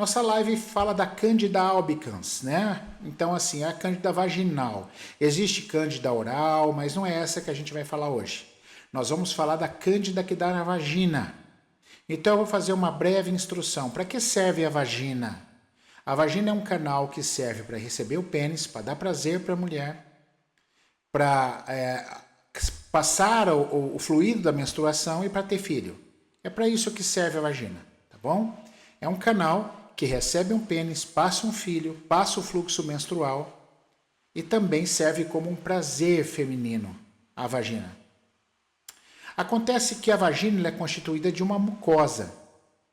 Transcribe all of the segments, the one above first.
Nossa live fala da Cândida albicans, né? Então, assim, é a Cândida vaginal. Existe Cândida oral, mas não é essa que a gente vai falar hoje. Nós vamos falar da Cândida que dá na vagina. Então, eu vou fazer uma breve instrução. Para que serve a vagina? A vagina é um canal que serve para receber o pênis, para dar prazer para a mulher, para passar o fluido da menstruação e para ter filho. É para isso que serve a vagina, tá bom? É um canal que recebe um pênis, passa um filho, passa o fluxo menstrual e também serve como um prazer feminino, a vagina. Acontece que a vagina é constituída de uma mucosa.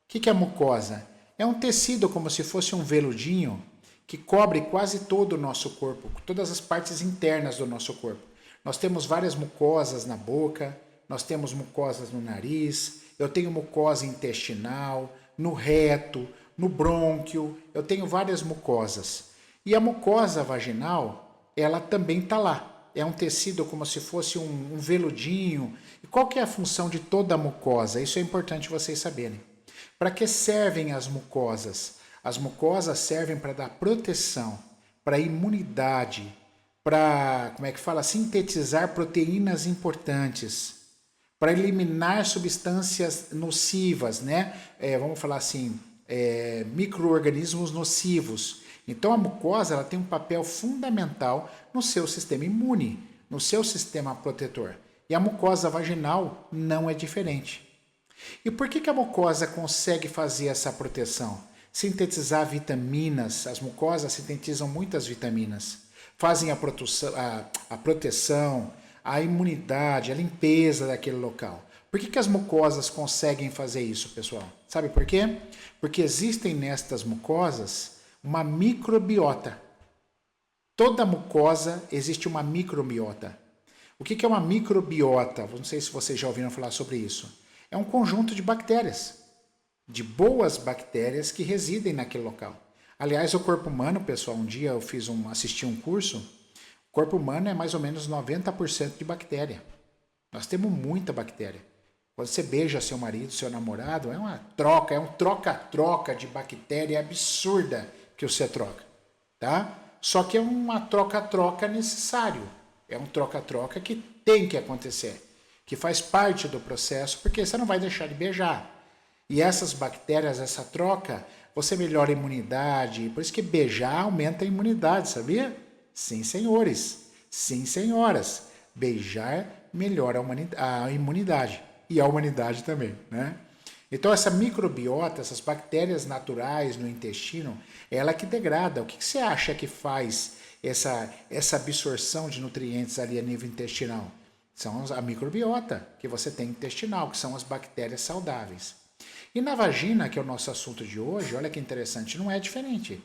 O que é a mucosa? É um tecido como se fosse um veludinho que cobre quase todo o nosso corpo, todas as partes internas do nosso corpo. Nós temos várias mucosas na boca, nós temos mucosas no nariz, eu tenho mucosa intestinal, no reto, no brônquio, eu tenho várias mucosas. E a mucosa vaginal, ela também está lá. É um tecido como se fosse um veludinho. E qual que é a função de toda a mucosa? Isso é importante vocês saberem. Para que servem as mucosas? As mucosas servem para dar proteção, para imunidade, para, sintetizar proteínas importantes, para eliminar substâncias nocivas, né? Vamos falar assim, micro-organismos nocivos. Então a mucosa ela tem um papel fundamental no seu sistema imune, no seu sistema protetor. E a mucosa vaginal não é diferente. E por que a mucosa consegue fazer essa proteção? Sintetizar vitaminas, as mucosas sintetizam muitas vitaminas, fazem a proteção, a imunidade, a limpeza daquele local. Por que as mucosas conseguem fazer isso, pessoal? Sabe por quê? Porque existem nestas mucosas uma microbiota. Toda mucosa existe uma microbiota. O que é uma microbiota? Não sei se vocês já ouviram falar sobre isso. É um conjunto de bactérias, de boas bactérias que residem naquele local. Aliás, o corpo humano, pessoal, um dia eu assisti um curso, o corpo humano é mais ou menos 90% de bactéria. Nós temos muita bactéria. Quando você beija seu marido, seu namorado, é uma troca, é um troca-troca de bactéria absurda que você troca, tá? Só que é uma troca-troca necessário. É um troca-troca que tem que acontecer, que faz parte do processo, porque você não vai deixar de beijar. E essas bactérias, essa troca, você melhora a imunidade. Por isso que beijar aumenta a imunidade, sabia? Sim, senhores. Sim, senhoras. Beijar melhora a imunidade. E a humanidade também, né? Então essa microbiota, essas bactérias naturais no intestino, ela que degrada. O que você acha que faz essa absorção de nutrientes ali a nível intestinal? São a microbiota que você tem intestinal, que são as bactérias saudáveis. E na vagina, que é o nosso assunto de hoje, olha que interessante, não é diferente.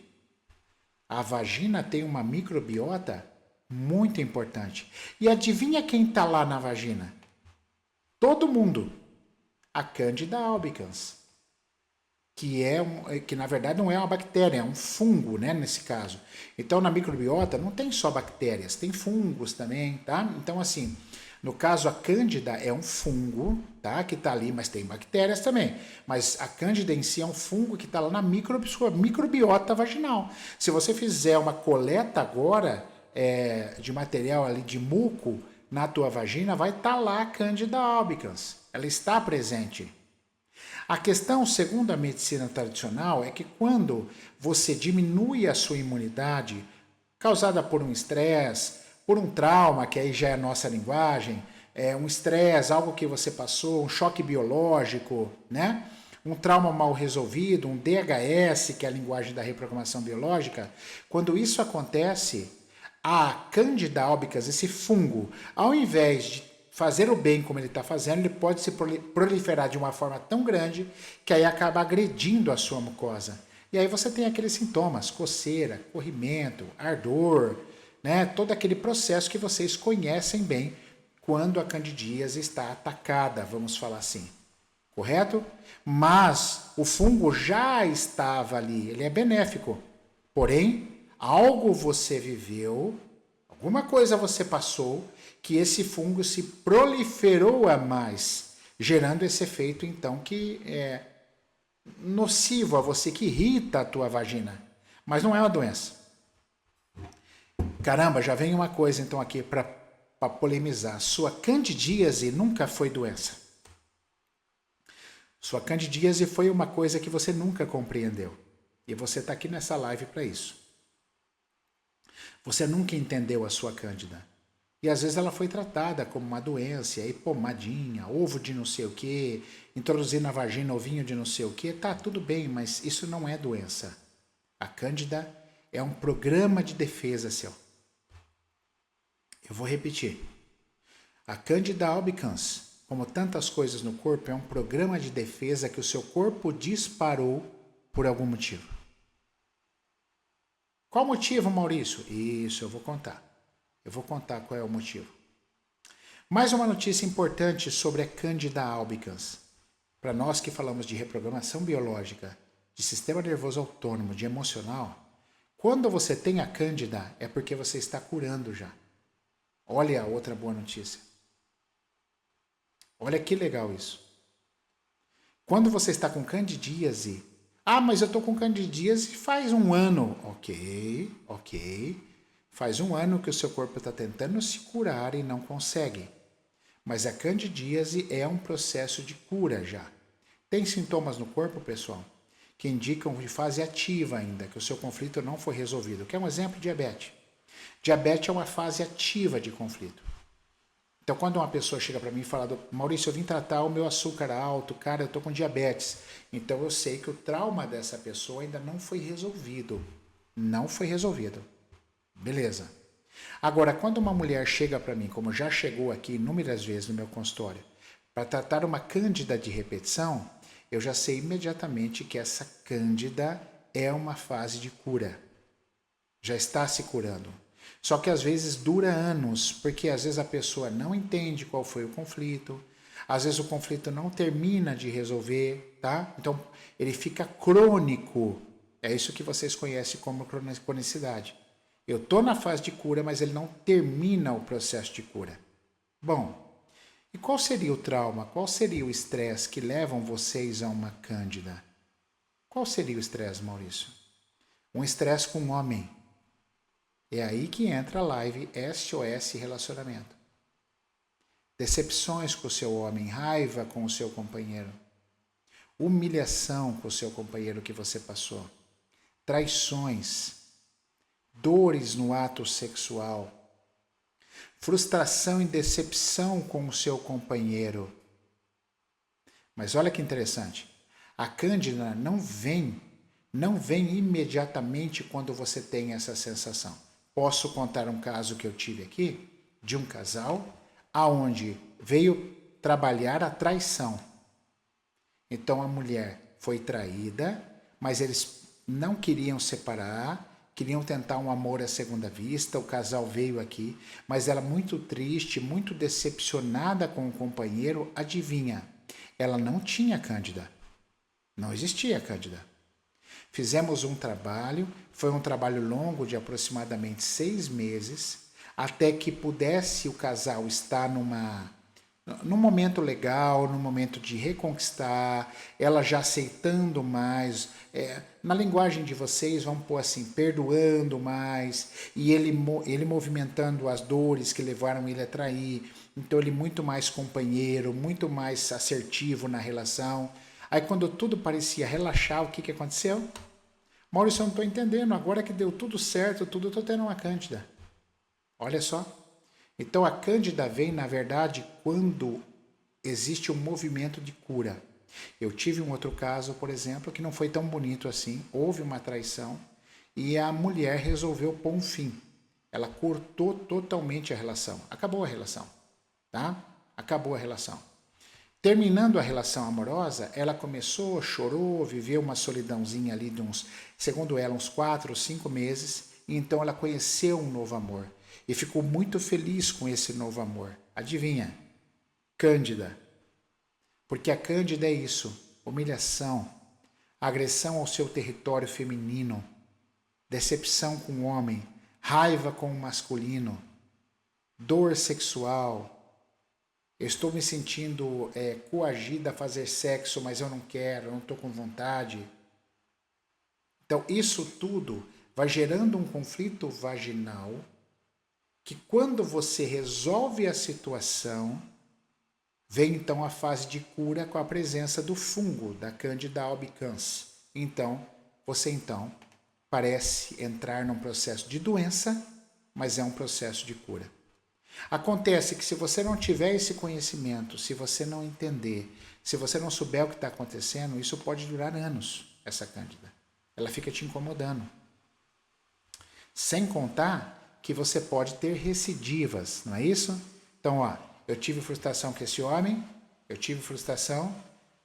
A vagina tem uma microbiota muito importante. E adivinha quem está lá na vagina? Todo mundo. A Cândida albicans, que na verdade não é uma bactéria, é um fungo, né, nesse caso. Então na microbiota não tem só bactérias, tem fungos também, tá? Então assim, no caso a Cândida é um fungo, tá, que está ali, mas tem bactérias também. Mas a Cândida em si é um fungo que está lá na microbiota vaginal. Se você fizer uma coleta agora de material ali de muco na tua vagina, vai estar lá a Cândida albicans. Ela está presente. A questão, segundo a medicina tradicional, é que quando você diminui a sua imunidade, causada por um estresse, por um trauma, que aí já é a nossa linguagem, um estresse, algo que você passou, um choque biológico, né? Um trauma mal resolvido, um DHS, que é a linguagem da reprogramação biológica, quando isso acontece, a Cândida albicans, esse fungo, ao invés de fazer o bem como ele está fazendo, ele pode se proliferar de uma forma tão grande que aí acaba agredindo a sua mucosa. E aí você tem aqueles sintomas, coceira, corrimento, ardor, né? Todo aquele processo que vocês conhecem bem quando a candidíase está atacada, vamos falar assim. Correto? Mas o fungo já estava ali, ele é benéfico. Porém, algo você viveu, alguma coisa você passou, que esse fungo se proliferou a mais, gerando esse efeito, então, que nocivo a você, que irrita a tua vagina, mas não é uma doença. Caramba, já vem uma coisa então aqui para polemizar. Sua candidíase nunca foi doença. Sua candidíase foi uma coisa que você nunca compreendeu. E você está aqui nessa live para isso. Você nunca entendeu a sua cândida. E às vezes ela foi tratada como uma doença, aí pomadinha, ovo de não sei o quê, introduzir na vagina ovinho de não sei o quê, tá tudo bem, mas isso não é doença. A cândida é um programa de defesa seu. Eu vou repetir. A Candida albicans, como tantas coisas no corpo, é um programa de defesa que o seu corpo disparou por algum motivo. Qual motivo, Maurício? Isso, eu vou contar. Eu vou contar qual é o motivo. Mais uma notícia importante sobre a Candida albicans. Para nós que falamos de reprogramação biológica, de sistema nervoso autônomo, de emocional, quando você tem a Cândida é porque você está curando já. Olha a outra boa notícia. Olha que legal isso. Quando você está com candidíase, mas eu estou com candidíase faz um ano. Ok. Faz um ano que o seu corpo está tentando se curar e não consegue. Mas a candidíase é um processo de cura já. Tem sintomas no corpo, pessoal, que indicam de fase ativa ainda, que o seu conflito não foi resolvido. Quer um exemplo? Diabetes. Diabetes é uma fase ativa de conflito. Então, quando uma pessoa chega para mim e fala, Maurício, eu vim tratar o meu açúcar alto, cara, eu estou com diabetes. Então, eu sei que o trauma dessa pessoa ainda não foi resolvido. Não foi resolvido. Beleza. Agora, quando uma mulher chega para mim, como já chegou aqui inúmeras vezes no meu consultório, para tratar uma cândida de repetição, eu já sei imediatamente que essa cândida é uma fase de cura. Já está se curando. Só que às vezes dura anos, porque às vezes a pessoa não entende qual foi o conflito, às vezes o conflito não termina de resolver, tá? Então ele fica crônico. É isso que vocês conhecem como cronicidade. Eu estou na fase de cura, mas ele não termina o processo de cura. Bom, e qual seria o trauma? Qual seria o estresse que levam vocês a uma cândida? Qual seria o estresse, Maurício? Um estresse com um homem. É aí que entra a live SOS Relacionamento. Decepções com o seu homem, raiva com o seu companheiro, humilhação com o seu companheiro que você passou, traições, dores no ato sexual, frustração e decepção com o seu companheiro. Mas olha que interessante, a cândida não vem imediatamente quando você tem essa sensação. Posso contar um caso que eu tive aqui, de um casal, aonde veio trabalhar a traição. Então a mulher foi traída, mas eles não queriam separar, queriam tentar um amor à segunda vista, o casal veio aqui, mas ela muito triste, muito decepcionada com o companheiro, adivinha, ela não tinha cândida, não existia cândida. Fizemos um trabalho, foi um trabalho longo de aproximadamente 6 meses, até que pudesse o casal estar num momento legal, num momento de reconquistar, ela já aceitando mais, na linguagem de vocês, vamos pôr assim, perdoando mais, e ele movimentando as dores que levaram ele a trair, então ele muito mais companheiro, muito mais assertivo na relação. Aí quando tudo parecia relaxar, o que aconteceu? Maurício, eu não estou entendendo, agora que deu tudo certo, eu estou tendo uma cândida. Olha só. Então a cândida vem, na verdade, quando existe um movimento de cura. Eu tive um outro caso, por exemplo, que não foi tão bonito assim, houve uma traição e a mulher resolveu pôr um fim. Ela cortou totalmente a relação, acabou a relação, tá? Acabou a relação. Terminando a relação amorosa, ela começou, chorou, viveu uma solidãozinha ali de segundo ela, uns 4 ou 5 meses, e então ela conheceu um novo amor e ficou muito feliz com esse novo amor. Adivinha? Cândida. Porque a cândida é isso, humilhação, agressão ao seu território feminino, decepção com o homem, raiva com o masculino, dor sexual. Eu estou me sentindo coagida a fazer sexo, mas eu não quero, eu não estou com vontade. Então, isso tudo vai gerando um conflito vaginal que, quando você resolve a situação, vem então a fase de cura com a presença do fungo, da Candida albicans. Então, você parece entrar num processo de doença, mas é um processo de cura. Acontece que, se você não tiver esse conhecimento, se você não entender, se você não souber o que está acontecendo, isso pode durar anos, essa Cândida. Ela fica te incomodando. Sem contar que você pode ter recidivas, não é isso? Então, eu tive frustração com esse homem, eu tive frustração,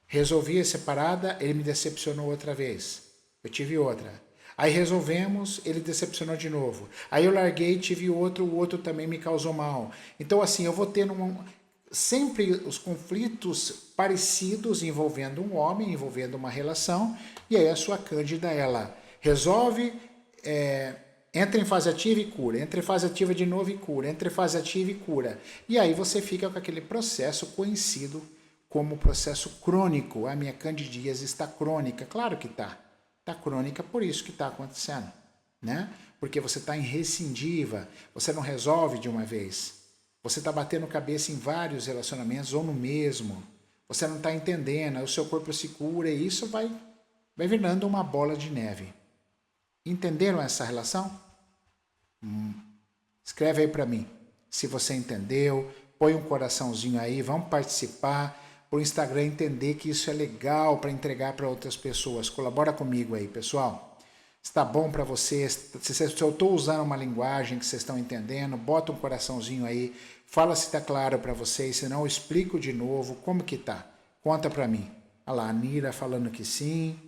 resolvi essa parada, ele me decepcionou outra vez. Eu tive outra. Aí resolvemos, ele decepcionou de novo. Aí eu larguei, tive outro, o outro também me causou mal. Então, assim, eu vou tendo sempre os conflitos parecidos envolvendo um homem, envolvendo uma relação, e aí a sua Cândida, ela resolve, entra em fase ativa e cura, entra em fase ativa de novo e cura, entra em fase ativa e cura. E aí você fica com aquele processo conhecido como processo crônico. A minha candidíase está crônica. Claro que está. Está crônica por isso que está acontecendo, né? Porque você está em recidiva, você não resolve de uma vez. Você está batendo cabeça em vários relacionamentos ou no mesmo. Você não está entendendo, aí o seu corpo se cura e isso vai virando uma bola de neve. Entenderam essa relação? Escreve aí para mim, se você entendeu, põe um coraçãozinho aí, vamos participar, para o Instagram entender que isso é legal para entregar para outras pessoas. Colabora comigo aí, pessoal. Está bom para vocês? Se eu estou usando uma linguagem que vocês estão entendendo, bota um coraçãozinho aí, fala se está claro para vocês, senão eu explico de novo como que tá. Conta para mim. Olha lá, a Nira falando que sim.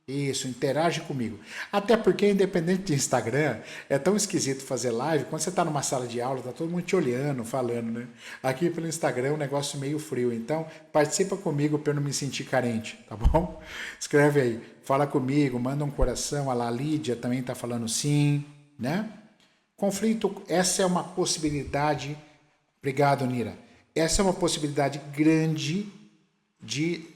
Isso, interage comigo. Até porque, independente de Instagram, é tão esquisito fazer live. Quando você está numa sala de aula, está todo mundo te olhando, falando, né? Aqui pelo Instagram é um negócio meio frio. Então, participa comigo para eu não me sentir carente, tá bom? Escreve aí, fala comigo, manda um coração. A Lídia também está falando sim, né? Conflito, essa é uma possibilidade. Obrigado, Nira. Essa é uma possibilidade grande de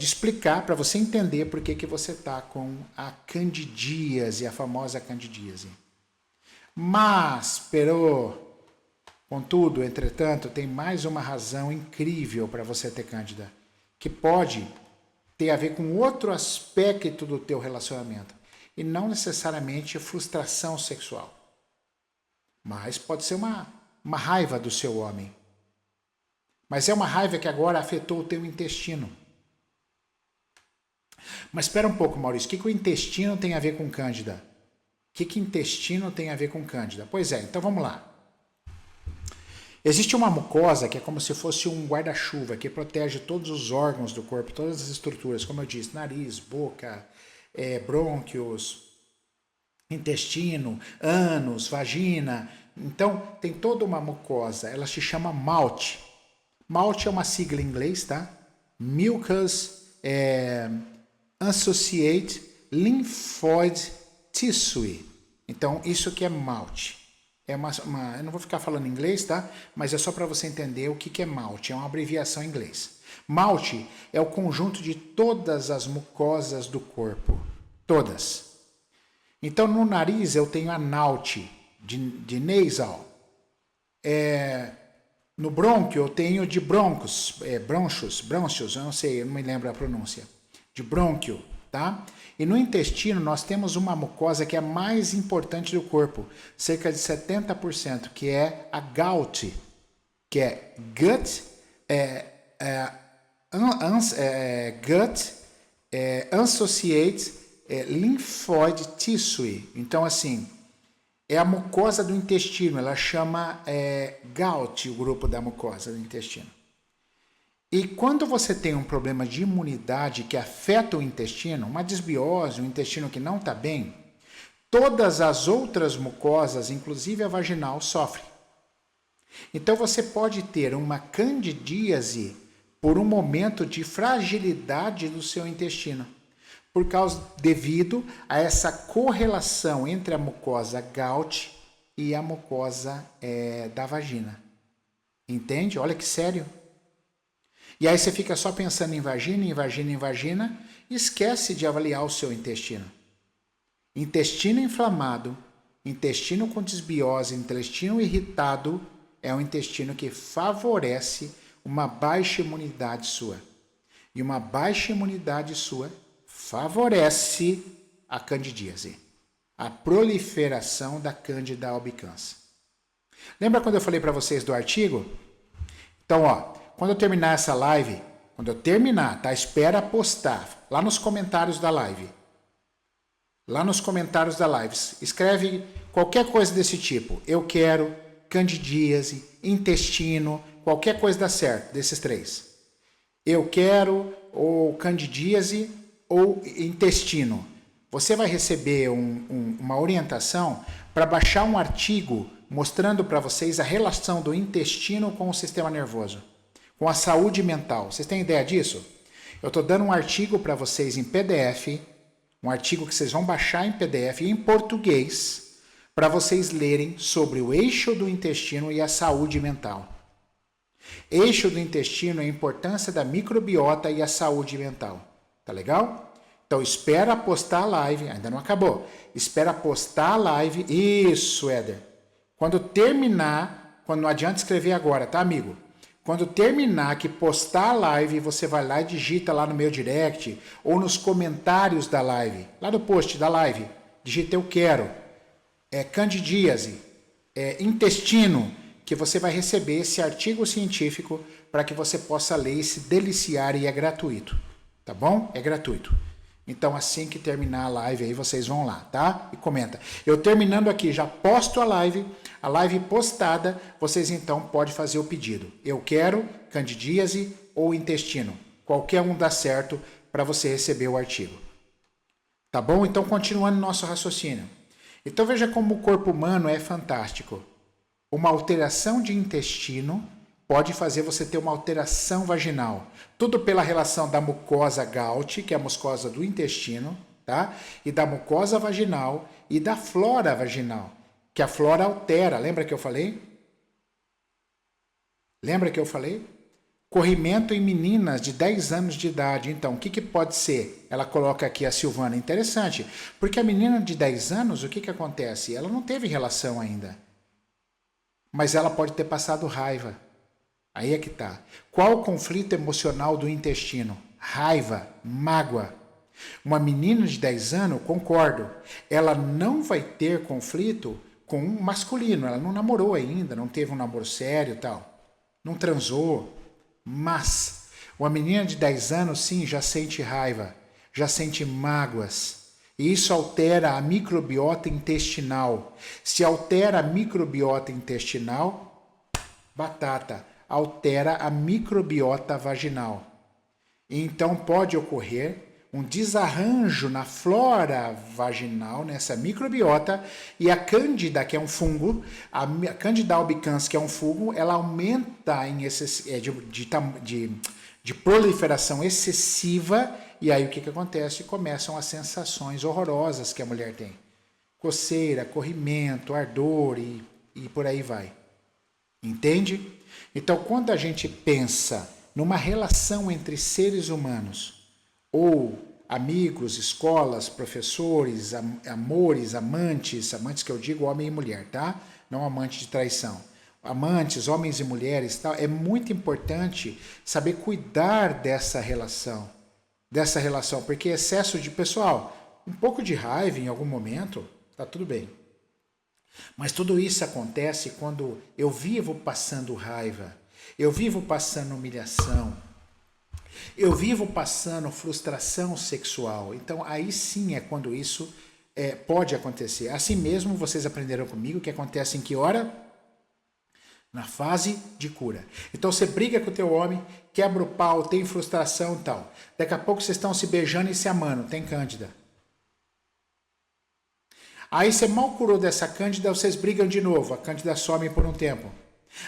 explicar para você entender por que você está com a candidíase, a famosa candidíase. Mas, contudo, entretanto, tem mais uma razão incrível para você ter cândida, que pode ter a ver com outro aspecto do teu relacionamento, e não necessariamente frustração sexual, mas pode ser uma raiva do seu homem. Mas é uma raiva que agora afetou o teu intestino. Mas espera um pouco, Maurício. O que o intestino tem a ver com cândida? O que intestino tem a ver com cândida? Pois é, então vamos lá. Existe uma mucosa que é como se fosse um guarda-chuva que protege todos os órgãos do corpo, todas as estruturas, como eu disse, nariz, boca, brônquios, intestino, ânus, vagina. Então, tem toda uma mucosa, ela se chama MALT. MALT é uma sigla em inglês, tá? Mucous Associated Lymphoid Tissue. Então, isso que é MALT. Eu não vou ficar falando inglês, tá? Mas é só para você entender o que é MALT. É uma abreviação em inglês. MALT é o conjunto de todas as mucosas do corpo. Todas. Então, no nariz eu tenho a NALT, de nasal. No brônquio eu tenho de brônquios, brônchios, eu não sei, eu não me lembro a pronúncia. De brônquio, tá? E no intestino nós temos uma mucosa que é a mais importante do corpo, cerca de 70%, que é a GAUT, que é Gut Associated Lymphoid Tissue. Então, assim, é a mucosa do intestino, ela chama GAUT, o grupo da mucosa do intestino. E quando você tem um problema de imunidade que afeta o intestino, uma desbiose, um intestino que não está bem, todas as outras mucosas, inclusive a vaginal, sofrem. Então você pode ter uma candidíase por um momento de fragilidade do seu intestino, devido a essa correlação entre a mucosa GAUT e a mucosa da vagina. Entende? Olha que sério. E aí você fica só pensando em vagina, em vagina, em vagina, e esquece de avaliar o seu intestino. Intestino inflamado, intestino com desbiose, intestino irritado é um intestino que favorece uma baixa imunidade sua. E uma baixa imunidade sua favorece a candidíase, a proliferação da Candida albicans. Lembra quando eu falei para vocês do artigo? Então, quando eu terminar essa live, quando eu terminar, tá? Espera postar lá nos comentários da live. Lá nos comentários da live, escreve qualquer coisa desse tipo. Eu quero, candidíase, intestino, qualquer coisa dá certo, desses três. Eu quero, ou candidíase, ou intestino. Você vai receber uma orientação para baixar um artigo mostrando para vocês a relação do intestino com o sistema nervoso, com a saúde mental. Vocês têm ideia disso? Eu estou dando um artigo para vocês em PDF, um artigo que vocês vão baixar em PDF em português, para vocês lerem sobre o eixo do intestino e a saúde mental. Eixo do intestino é a importância da microbiota e a saúde mental. Tá legal? Então espera postar a live, ainda não acabou. Espera postar a live. Isso, Éder. Quando terminar, quando não adianta escrever agora, tá, amigo? Quando terminar que postar a live, você vai lá e digita lá no meu direct ou nos comentários da live, lá no post da live, digita eu quero, candidíase, intestino, que você vai receber esse artigo científico para que você possa ler e se deliciar, e é gratuito, tá bom? É gratuito. Então, assim que terminar a live aí, vocês vão lá, tá? E comenta. Eu terminando aqui, já posto a live postada, vocês então podem fazer o pedido. Eu quero candidíase ou intestino. Qualquer um dá certo para você receber o artigo. Tá bom? Então, continuando nosso raciocínio. Então, veja como o corpo humano é fantástico. Uma alteração de intestino pode fazer você ter uma alteração vaginal. Tudo pela relação da mucosa GALT, que é a mucosa do intestino, tá? E da mucosa vaginal e da flora vaginal, que a flora altera. Lembra que eu falei? Corrimento em meninas de 10 anos de idade. Então, o que pode ser? Ela coloca aqui a Silvana. Interessante, porque a menina de 10 anos, o que acontece? Ela não teve relação ainda. Mas ela pode ter passado raiva. Aí é que tá. Qual o conflito emocional do intestino? Raiva, mágoa. Uma menina de 10 anos, concordo, ela não vai ter conflito com um masculino. Ela não namorou ainda, não teve um namoro sério e tal. Não transou. Mas uma menina de 10 anos, sim, já sente raiva, já sente mágoas. E isso altera a microbiota intestinal. Se altera a microbiota intestinal, batata, altera a microbiota vaginal. Então pode ocorrer um desarranjo na flora vaginal, nessa microbiota, e a Cândida, que é um fungo, a Candida albicans, que é um fungo, ela aumenta de proliferação excessiva, e aí o que acontece? Começam as sensações horrorosas que a mulher tem. Coceira, corrimento, ardor e por aí vai. Entende? Então, quando a gente pensa numa relação entre seres humanos, ou amigos, escolas, professores, amores, amantes que eu digo homem e mulher, tá? Não amante de traição. Amantes, homens e mulheres, tal, é muito importante saber cuidar dessa relação, porque excesso de, pessoal, um pouco de raiva em algum momento, tá tudo bem. Mas tudo isso acontece quando eu vivo passando raiva, eu vivo passando humilhação, eu vivo passando frustração sexual. Então aí sim é quando isso pode acontecer. Assim mesmo vocês aprenderam comigo que acontece em que hora? Na fase de cura. Então você briga com o teu homem, quebra o pau, tem frustração e tal. Daqui a pouco vocês estão se beijando e se amando, tem cândida. Aí você mal curou dessa cândida, vocês brigam de novo, a cândida some por um tempo.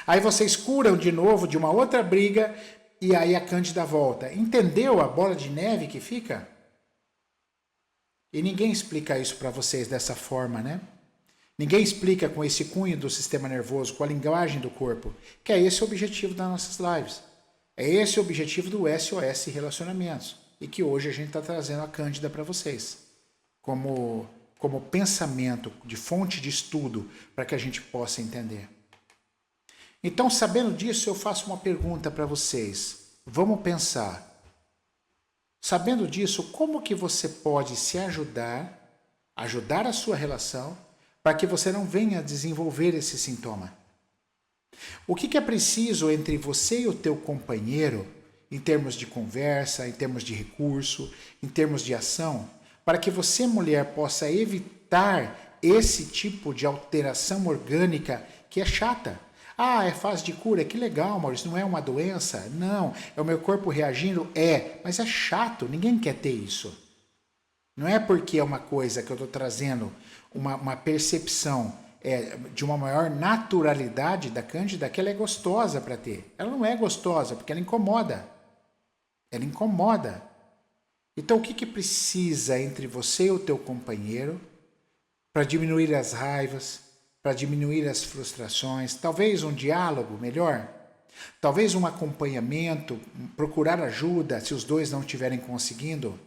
Aí vocês curam de novo de uma outra briga e aí a cândida volta. Entendeu a bola de neve que fica? E ninguém explica isso para vocês dessa forma, né? Ninguém explica com esse cunho do sistema nervoso, com a linguagem do corpo, que é esse o objetivo das nossas lives. É esse o objetivo do SOS Relacionamentos. E que hoje a gente está trazendo a Cândida para vocês. Como pensamento, de fonte de estudo, para que a gente possa entender. Então, sabendo disso, eu faço uma pergunta para vocês. Vamos pensar. Sabendo disso, como que você pode se ajudar a sua relação, para que você não venha desenvolver esse sintoma? O que é preciso entre você e o teu companheiro, em termos de conversa, em termos de recurso, em termos de ação, para que você, mulher, possa evitar esse tipo de alteração orgânica que é chata? Ah, é fase de cura, que legal, Maurício, não é uma doença? Não, é o meu corpo reagindo? É, mas é chato, ninguém quer ter isso. Não é porque é uma coisa que eu estou trazendo uma percepção de uma maior naturalidade da Cândida que ela é gostosa para ter. Ela não é gostosa porque ela incomoda. Ela incomoda. Então o que precisa entre você e o teu companheiro para diminuir as raivas, para diminuir as frustrações, talvez um diálogo melhor, talvez um acompanhamento, procurar ajuda se os dois não estiverem conseguindo?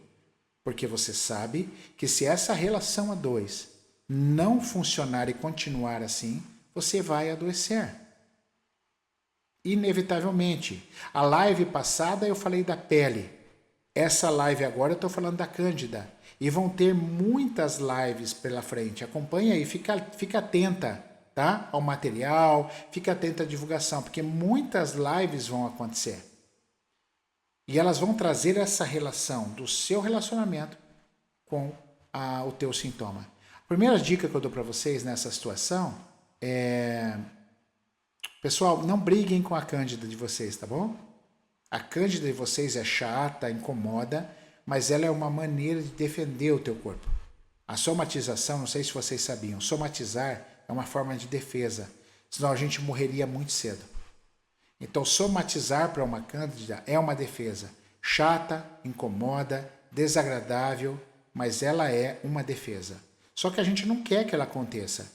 Porque você sabe que se essa relação a dois não funcionar e continuar assim, você vai adoecer. Inevitavelmente. A live passada eu falei da pele. Essa live agora eu estou falando da Cândida. E vão ter muitas lives pela frente. Acompanha aí, fica atenta, tá? Ao material, fica atenta à divulgação, porque muitas lives vão acontecer. E elas vão trazer essa relação do seu relacionamento com o teu sintoma. A primeira dica que eu dou para vocês nessa situação é... Pessoal, não briguem com a Cândida de vocês, tá bom? A Cândida de vocês é chata, incomoda, mas ela é uma maneira de defender o teu corpo. A somatização, não sei se vocês sabiam, somatizar é uma forma de defesa, senão a gente morreria muito cedo. Então, somatizar para uma Cândida é uma defesa. Chata, incomoda, desagradável, mas ela é uma defesa. Só que a gente não quer que ela aconteça,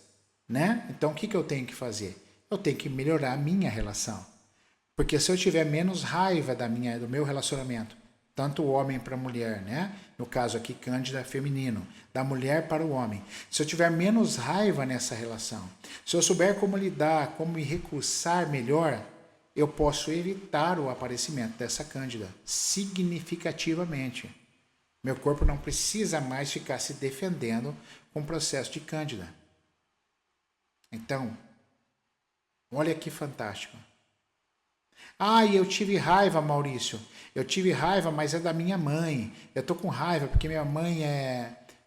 né? Então, o que eu tenho que fazer? Eu tenho que melhorar a minha relação. Porque se eu tiver menos raiva do meu relacionamento, tanto o homem para a mulher, né? No caso aqui, Cândida feminino, da mulher para o homem. Se eu tiver menos raiva nessa relação, se eu souber como lidar, como me recursar melhor, eu posso evitar o aparecimento dessa Cândida significativamente. Meu corpo não precisa mais ficar se defendendo com o processo de Cândida. Então, olha que fantástico. Ah, e eu tive raiva, Maurício. Eu tive raiva, mas é da minha mãe. Eu tô com raiva porque minha mãe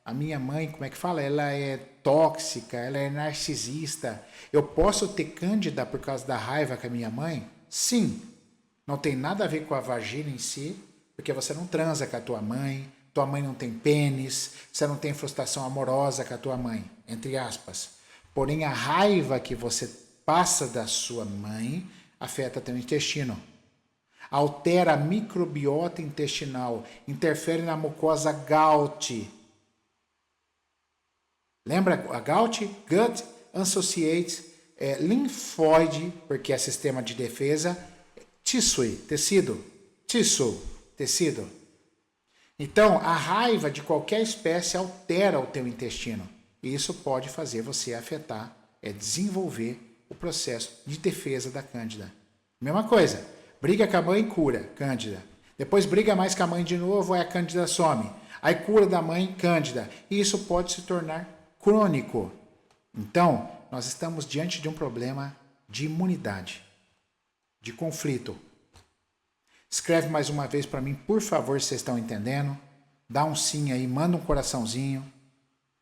a minha mãe, como é que fala? Ela é tóxica, ela é narcisista. Eu posso ter Cândida por causa da raiva com a minha mãe? Sim. Não tem nada a ver com a vagina em si, porque você não transa com a tua mãe não tem pênis, você não tem frustração amorosa com a tua mãe, entre aspas. Porém, a raiva que você passa da sua mãe afeta teu intestino. Altera a microbiota intestinal, interfere na mucosa GALT. Lembra a GALT? Gut Associated Lymphoid, porque é sistema de defesa, tissue, tecido. Então, a raiva de qualquer espécie altera o teu intestino. E isso pode fazer você afetar, desenvolver o processo de defesa da Cândida. Mesma coisa, briga com a mãe, cura, Cândida. Depois briga mais com a mãe de novo, aí a Cândida some. Aí cura da mãe, Cândida. E isso pode se tornar crônico. Então, nós estamos diante de um problema de imunidade, de conflito. Escreve mais uma vez para mim, por favor, se vocês estão entendendo. Dá um sim aí, manda um coraçãozinho,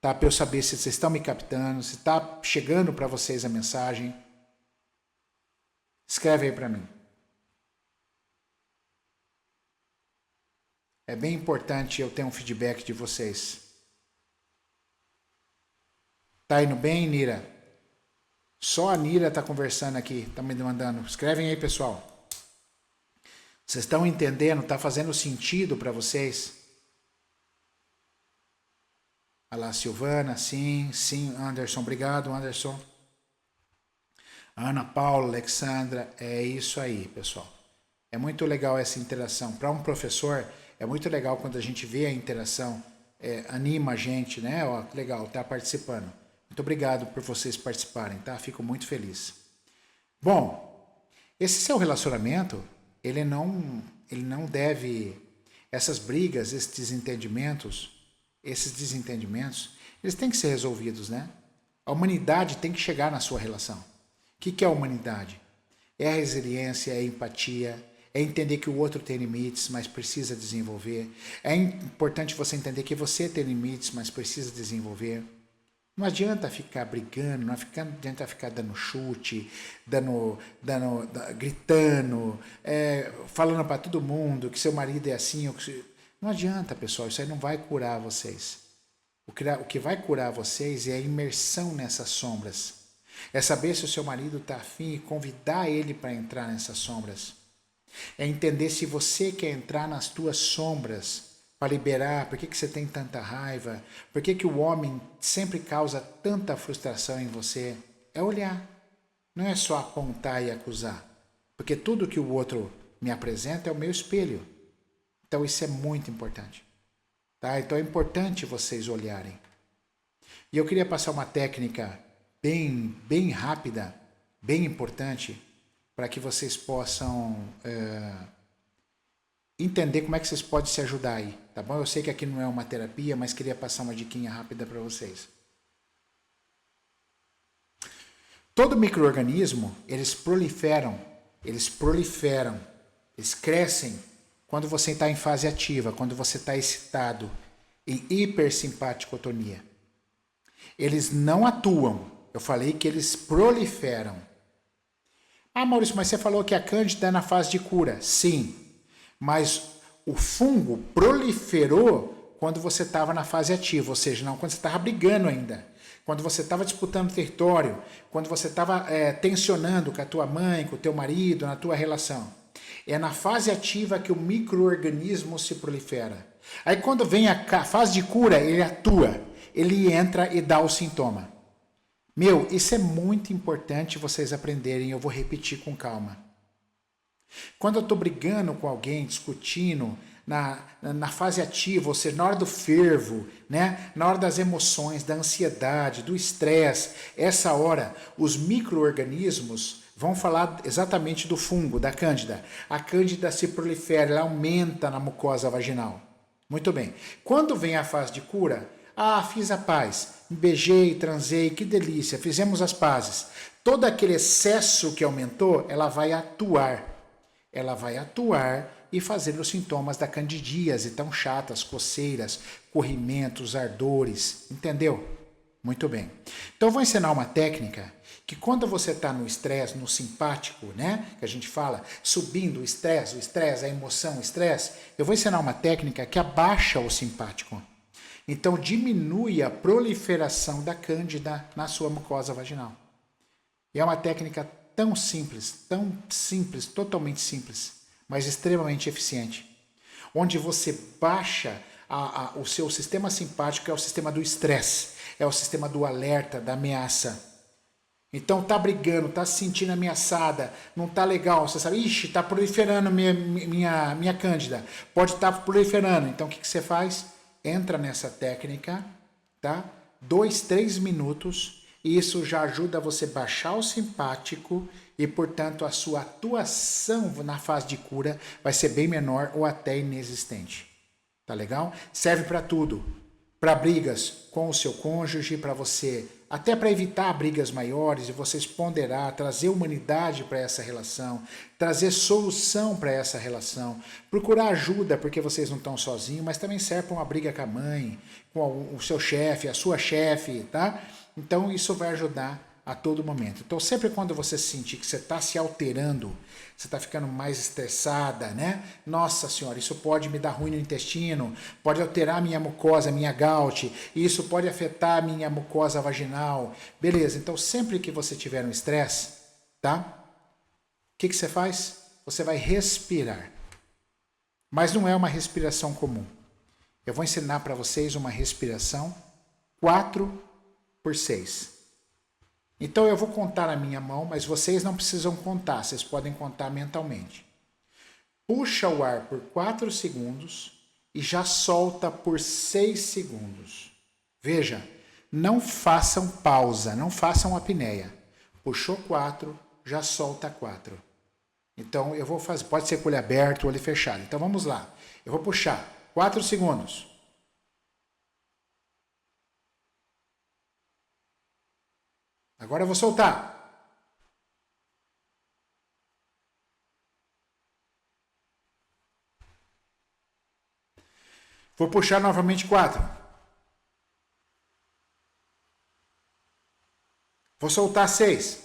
tá? Para eu saber se vocês estão me captando, se está chegando para vocês a mensagem. Escreve aí para mim. É bem importante eu ter um feedback de vocês. Tá indo bem, Nira? Só a Nira está conversando aqui, está me mandando. Escrevem aí, pessoal. Vocês estão entendendo? Está fazendo sentido para vocês? Olha lá, Silvana, sim, sim, Anderson, obrigado, Anderson. Ana Paula, Alexandra, é isso aí, pessoal. É muito legal essa interação. Para um professor, é muito legal quando a gente vê a interação, anima a gente, né? Ó, que legal, tá participando. Muito obrigado por vocês participarem, tá? Fico muito feliz. Bom, esse seu relacionamento, ele não deve, essas brigas, esses desentendimentos, eles têm que ser resolvidos, né? A humanidade tem que chegar na sua relação. O que é a humanidade? É a resiliência, é a empatia, é entender que o outro tem limites, mas precisa desenvolver. É importante você entender que você tem limites, mas precisa desenvolver. Não adianta ficar brigando, não adianta ficar dando chute, gritando, falando para todo mundo que seu marido é assim. Não adianta, pessoal, isso aí não vai curar vocês. O que vai curar vocês é a imersão nessas sombras. É saber se o seu marido está afim e convidar ele para entrar nessas sombras. É entender se você quer entrar nas tuas sombras para liberar, por que você tem tanta raiva, por que o homem sempre causa tanta frustração em você. É olhar, não é só apontar e acusar, porque tudo que o outro me apresenta é o meu espelho. Então isso é muito importante. Tá? Então é importante vocês olharem. E eu queria passar uma técnica bem rápida, bem importante, para que vocês possam entender como é que vocês podem se ajudar aí, tá bom? Eu sei que aqui não é uma terapia, mas queria passar uma diquinha rápida para vocês. Todo micro-organismo, eles proliferam, eles crescem quando você está em fase ativa, quando você está excitado, em hipersimpaticotonia. Eles não atuam, eu falei que eles proliferam. Ah, Maurício, mas você falou que a cândida é na fase de cura. Sim, mas o fungo proliferou quando você estava na fase ativa, ou seja, não quando você estava brigando ainda, quando você estava disputando território, quando você estava tensionando com a tua mãe, com o teu marido, na tua relação. É na fase ativa que o micro-organismo se prolifera. Aí quando vem a fase de cura, ele atua, ele entra e dá o sintoma. Meu, isso é muito importante vocês aprenderem, eu vou repetir com calma. Quando eu estou brigando com alguém, discutindo, na fase ativa, ou seja, na hora do fervo, né? Na hora das emoções, da ansiedade, do estresse, essa hora, os micro-organismos vão falar exatamente do fungo, da cândida. A cândida se prolifera, ela aumenta na mucosa vaginal. Muito bem. Quando vem a fase de cura, fiz a paz, me beijei, transei, que delícia, fizemos as pazes. Todo aquele excesso que aumentou, ela vai atuar. Ela vai atuar e fazer os sintomas da candidíase tão chatas, coceiras, corrimentos, ardores, entendeu? Muito bem. Então eu vou ensinar uma técnica que quando você está no estresse, no simpático, né? Que a gente fala, subindo o estresse, a emoção, o estresse, eu vou ensinar uma técnica que abaixa o simpático. Então diminui a proliferação da cândida na sua mucosa vaginal. E é uma técnica tão simples, totalmente simples, mas extremamente eficiente. Onde você baixa o seu sistema simpático, é o sistema do estresse, é o sistema do alerta, da ameaça. Então tá brigando, tá se sentindo ameaçada, não tá legal, você sabe, ixi, tá proliferando minha cândida, pode estar proliferando. Então o que você faz? Entra nessa técnica, tá? 2, 3 minutos, e isso já ajuda você a baixar o simpático e, portanto, a sua atuação na fase de cura vai ser bem menor ou até inexistente. Tá legal? Serve para tudo. Para brigas com o seu cônjuge, para você, até para evitar brigas maiores e vocês ponderar, trazer humanidade para essa relação, trazer solução para essa relação, procurar ajuda porque vocês não estão sozinhos, mas também serve para uma briga com a mãe, com o seu chefe, a sua chefe, tá? Então isso vai ajudar a todo momento. Então sempre quando você sentir que você está se alterando, você está ficando mais estressada, né? Nossa senhora, isso pode me dar ruim no intestino, pode alterar minha mucosa, minha gout, isso pode afetar a minha mucosa vaginal. Beleza, então sempre que você tiver um estresse, tá? O que você faz? Você vai respirar. Mas não é uma respiração comum. Eu vou ensinar para vocês uma respiração 4 por 6. Então eu vou contar na minha mão, mas vocês não precisam contar, vocês podem contar mentalmente. Puxa o ar por 4 segundos e já solta por 6 segundos. Veja, não façam pausa, não façam apneia. Puxou 4, já solta 4. Então eu vou fazer, pode ser com o olho aberto, olho fechado. Então vamos lá. Eu vou puxar 4 segundos. Agora eu vou soltar. Vou puxar novamente 4. Vou soltar 6.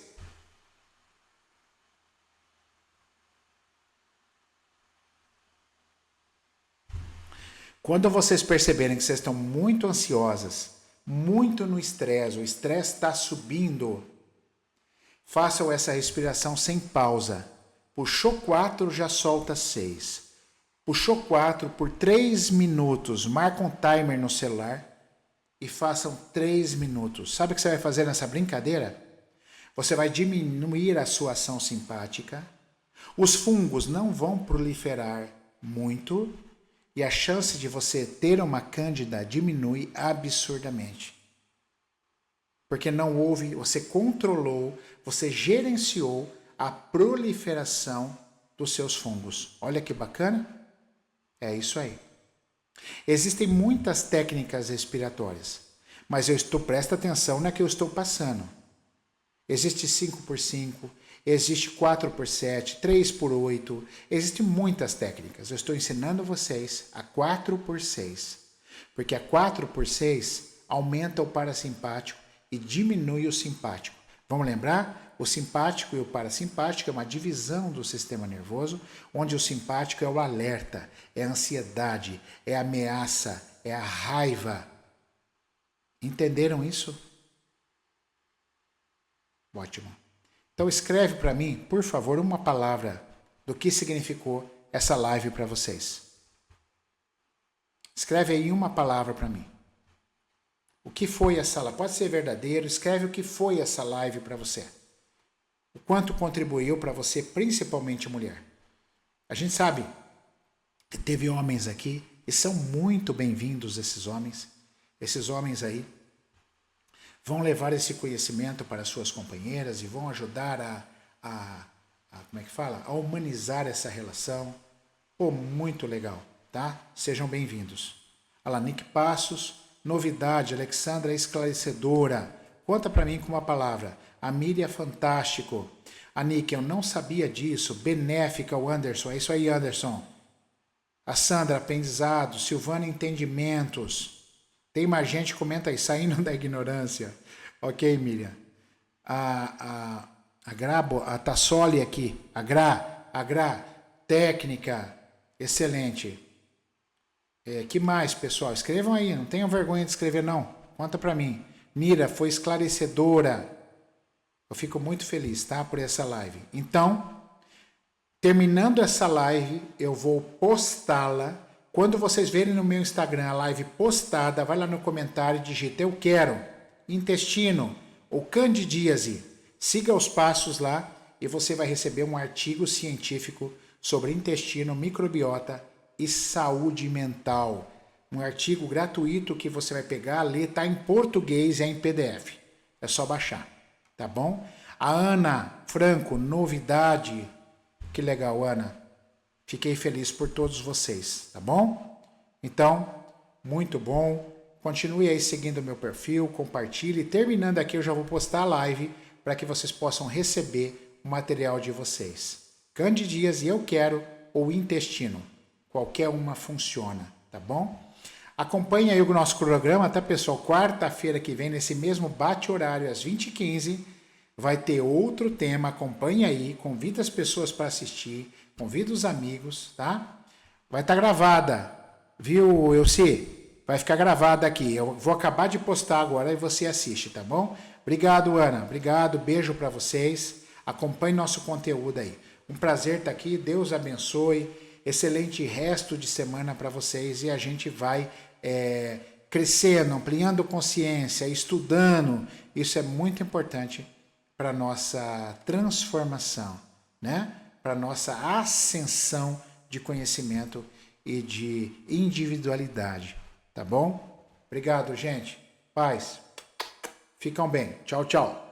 Quando vocês perceberem que vocês estão muito ansiosas, muito no estresse, o estresse está subindo, façam essa respiração sem pausa. Puxou 4, já solta 6. Puxou 4 por 3 minutos, marca um timer no celular e façam 3 minutos. Sabe o que você vai fazer nessa brincadeira? Você vai diminuir a sua ação simpática, os fungos não vão proliferar muito e a chance de você ter uma cândida diminui absurdamente. Porque não houve, você controlou, você gerenciou a proliferação dos seus fungos. Olha que bacana. É isso aí. Existem muitas técnicas respiratórias, mas presta atenção na que eu estou passando. Existe 5x5, existe 4x7, 3x8, existem muitas técnicas. Eu estou ensinando vocês a 4x6, porque a 4x6 aumenta o parasimpático e diminui o simpático. Vamos lembrar? O simpático e o parasimpático é uma divisão do sistema nervoso, onde o simpático é o alerta, é a ansiedade, é a ameaça, é a raiva. Entenderam isso? Ótimo. Então escreve para mim, por favor, uma palavra do que significou essa live para vocês. Escreve aí uma palavra para mim. O que foi essa live? Pode ser verdadeiro, escreve o que foi essa live para você. O quanto contribuiu para você, principalmente mulher. A gente sabe que teve homens aqui, e são muito bem-vindos esses homens. Esses homens aí vão levar esse conhecimento para suas companheiras e vão ajudar como é que fala? A humanizar essa relação. Pô, muito legal, tá? Sejam bem-vindos. Alanique Passos, novidade, Alexandra esclarecedora. Conta para mim com uma palavra. A Miriam fantástico. A Nick, eu não sabia disso. Benéfica, o Anderson. É isso aí, Anderson. A Sandra, aprendizado. Silvana, entendimentos. Tem mais gente, comenta aí, saindo da ignorância. Ok, Miriam. A Tassoli aqui. A Gra, técnica. Excelente. Que mais, pessoal? Escrevam aí, não tenham vergonha de escrever, não. Conta para mim. Mira, foi esclarecedora. Eu fico muito feliz, tá? Por essa live. Então, terminando essa live, eu vou postá-la. Quando vocês verem no meu Instagram a live postada, vai lá no comentário e digita eu quero intestino ou candidíase. Siga os passos lá e você vai receber um artigo científico sobre intestino, microbiota e saúde mental. Um artigo gratuito que você vai pegar, ler, tá em português e é em PDF. É só baixar, tá bom? A Ana Franco, novidade. Que legal, Ana. Fiquei feliz por todos vocês, tá bom? Então, muito bom. Continue aí seguindo o meu perfil, compartilhe. Terminando aqui, eu já vou postar a live para que vocês possam receber o material de vocês. Candidíase, eu quero, ou intestino. Qualquer uma funciona, tá bom? Acompanhe aí o nosso programa, tá, pessoal? Quarta-feira que vem, nesse mesmo bate-horário, às 20h15, vai ter outro tema. Acompanhe aí, convida as pessoas para assistir, convida os amigos, tá? Vai estar gravada, viu, Elci? Vai ficar gravada aqui. Eu vou acabar de postar agora e você assiste, tá bom? Obrigado, Ana. Obrigado, beijo para vocês. Acompanhe nosso conteúdo aí. Um prazer estar aqui, Deus abençoe. Excelente resto de semana para vocês e a gente vai crescendo, ampliando consciência, estudando, isso é muito importante para a nossa transformação, né? Para a nossa ascensão de conhecimento e de individualidade, tá bom? Obrigado, gente. Paz. Ficam bem. Tchau, tchau.